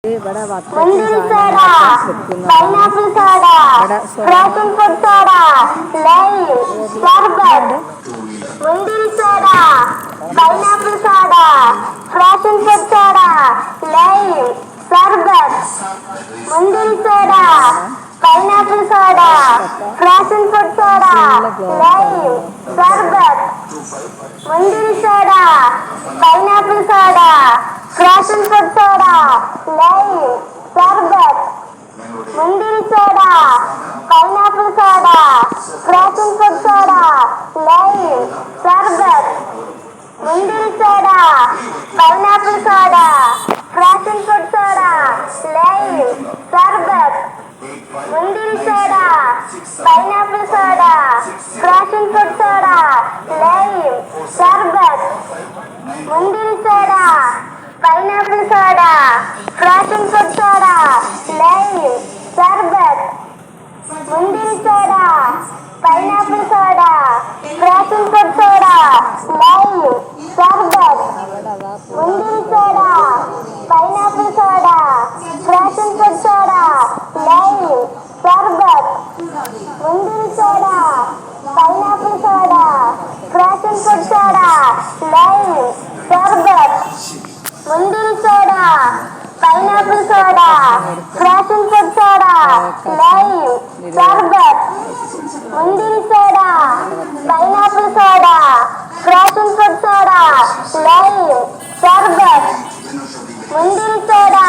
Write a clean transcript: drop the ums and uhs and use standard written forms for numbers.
बड़ा वाक्याचे मुंदिरी साधन सोडा, పెట్టుకున్నాము పైనాపిల్ సోడా, బడా soda frozen food soda, lime, షర్బత్. मुंदिरी soda, pineapple soda, frozen food soda, lime, షర్బత్. मुंदिरी soda, pineapple soda, frozen food soda, lime, షర్బత్. मुंदिरी soda, pineapple soda, frozen food soda, lime, షర్బత్. मुंदिरी soda, pineapple soda, frozen food soda, lime, షర్బత్. मुंदिरी soda, pineapple soda, frozen food soda, lime, షర్బత్. मुंदिरी soda, pineapple soda, frozen food soda, lime, షర్బత్. मुंदिरी soda, pineapple soda, frozen food soda, lime, షర్బత్. मुंदिरी soda, pineapple soda, frozen food soda, lime, షర్బత్. मुंदिरी soda, pineapple soda, frozen food soda, lime, షర్బత్. मुंदिरी soda, pineapple soda, frozen food soda, lime, షర్బత్. मुंदिरी soda, pineapple soda, frozen food soda, lime, షర్బత్. मुंदिरी soda, pineapple soda, frozen food soda, lime, షర్బత్. मुंदिरी సోడా